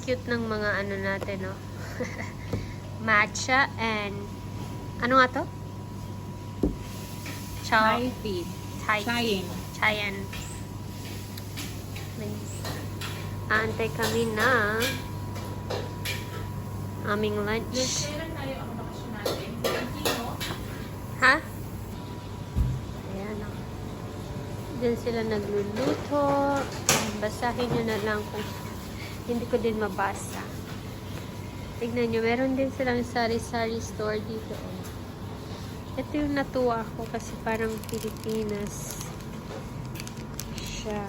cute ng mga ano natin, no? Matcha and... Ano nga to? Thai feed. Chayin. Chayan. Aantay kami na aming lunch. Kailan tayo ang bakasyon natin? 19, Ha? Ayan o. Diyan sila nagluluto. Basahin nyo na lang kung hindi ko din mabasa. Tignan nyo, meron din silang sari-sari store dito. Ito yung natuwa ako kasi parang Pilipinas siya.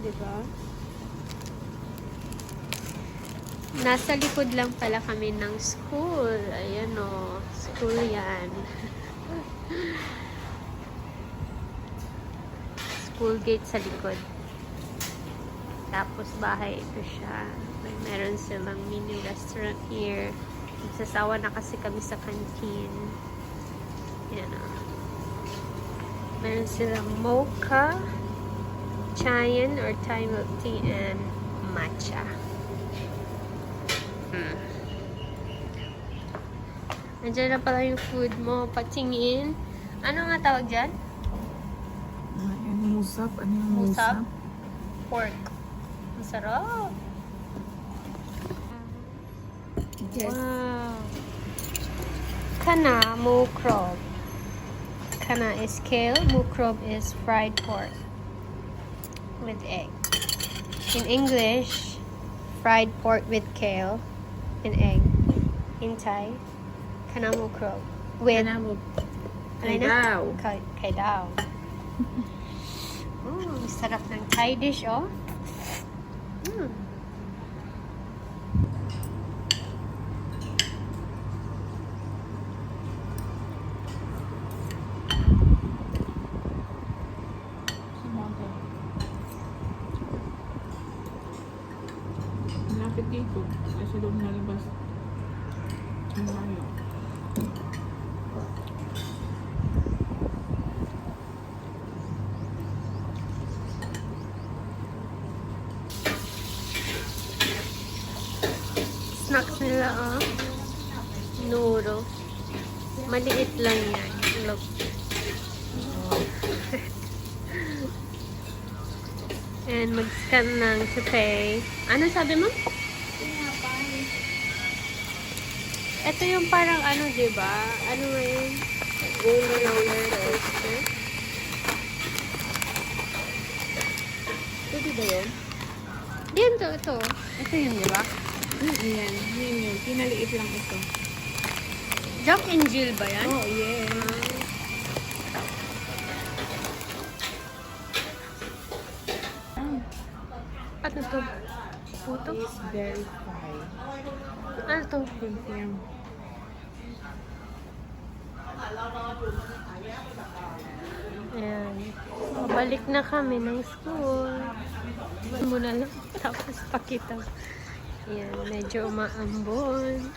Diba? Nasa likod lang pala kami ng school. Ayan o. School yan. School gate sa likod. Tapos bahay ito siya. Meron silang mini restaurant here. Nagsasawa na kasi kami sa canteen. Yan o. Meron silang mocha, chayan or Thai milk tea, and matcha. Nandiyan na pala yung food mo. Patingin. Ano nga tawag dyan? Musap. Ano yung musap? Pork. Ang sarap. Yes. Wow. Kana, mukrob. Kana is kale. Mukrob is fried pork with egg. In English, fried pork with kale and egg. In Thai, kana mukrob. With Kaidaw. Kaidaw. Sarap ng Thai dish, oh. Malapit dito. Kasi doon nalabas. Ang layo. Snacks nila, oh. Noodle. Maliit lang yan. Look. And mag-scan lang to pay. Ano sabi mo? Ito yung parang ano, diba? Ano nga yun? Roller coaster. Pwede ba yun? Yan to, ito. Ito yun, diba? Yan. Yan yun. Pinaliit lang ito. Jack and Jill ba yan? Oh, yeah. Ano to? Puto? It's very fine. Ano to? Confirm. Ayan. Balik na kami ng school. Muna lang. Tapos pakita. Ayan. Medyo umaambon.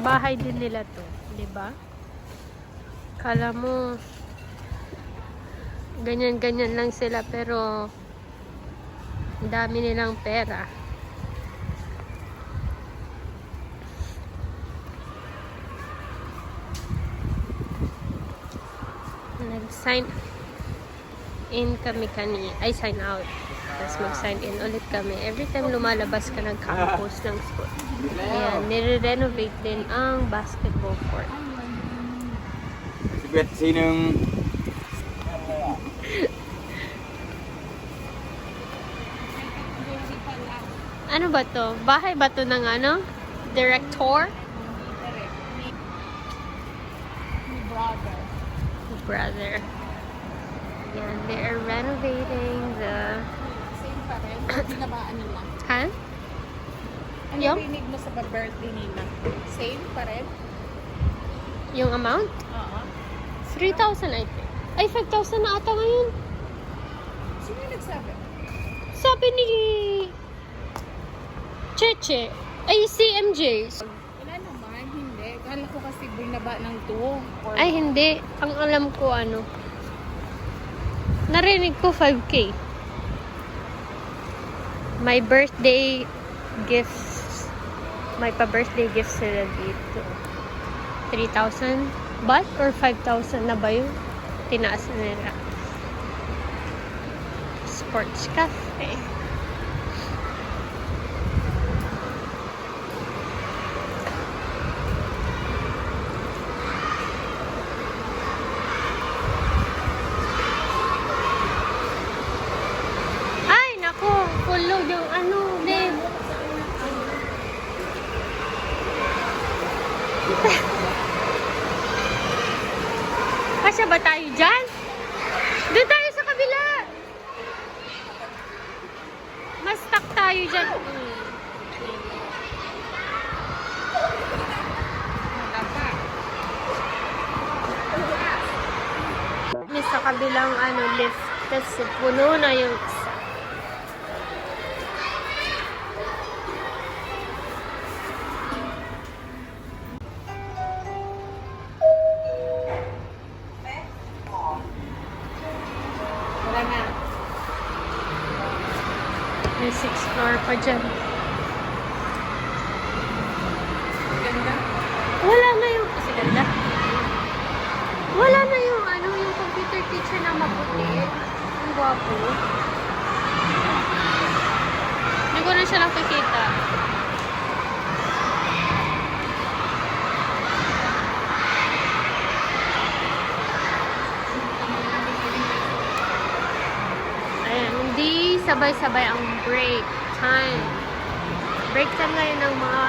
Bahay din nila to. Diba? Kala mo ganyan-ganyan lang sila pero ang dami nilang pera. Nag-sign in kami ay sign out. Tapos mag-sign in ulit kami. Every time lumalabas ka ng campus ng school. Ayan, nire-renovate din ang basketball court. Bet sinong Ano ba to? Bahay ba to ng ano? Director? Brother. Yan, they are renovating the... Same pa rin. Binabaan nila. Ha? Ano Yung? rinig mo sa birthday nila? Same pa rin? Yung amount? Oo. 3,000 I think. Ay, 5,000 na ata ngayon. Sino yung nagsabi? Sabi ni Cheche. Ay, si MJ. Wala naman, hindi. Kala ko possible na ba ng 2? Or Ay, hindi. Ang alam ko, ano. Narinig ko 5K. My birthday gifts. May pa-birthday gifts sila dito. 3,000 baht or 5,000 na ba yun? Tinaas na nila. Sports cafe. Ay, nako. Full load yung ano, babe. Kasya ba tayo dyan? Doon tayo sa kabila. Mas stuck tayo dyan. May sa kabilang ano, lift. Kasi puno na yung isa. wala na. May 6th floor pa dyan. Ganda. Wala na yung, kasi ganda. Wala na yung ano, yung computer teacher na maputi. Ang gwapo. Hindi ko na siya nakikita. Ayan, hindi sabay-sabay ang break time. Break time ngayon ng mga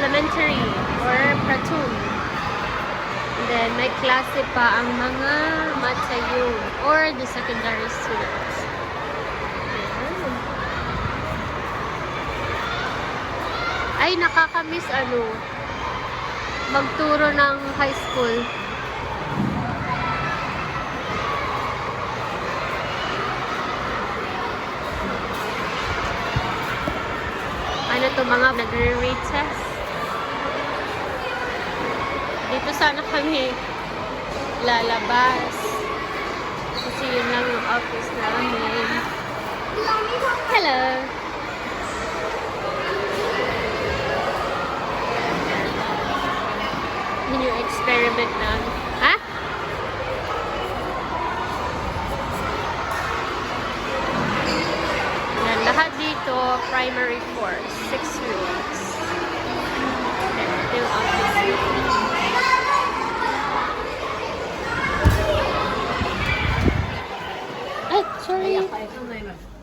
elementary or platoon. And then, may klase pa ang mga matayong or the secondary students. Ayan. Ay, nakakamiss ano, magturo ng high school. Ano to, mga nagre-rate test? Dito sana kami lalabas. Kasi yun lang yung office namin. Hello! Yun yung experiment namin. Ha? Yan, lahat dito, primary course, 6 weeks. Ito yung office namin. Ay, sorry. Ito na yun.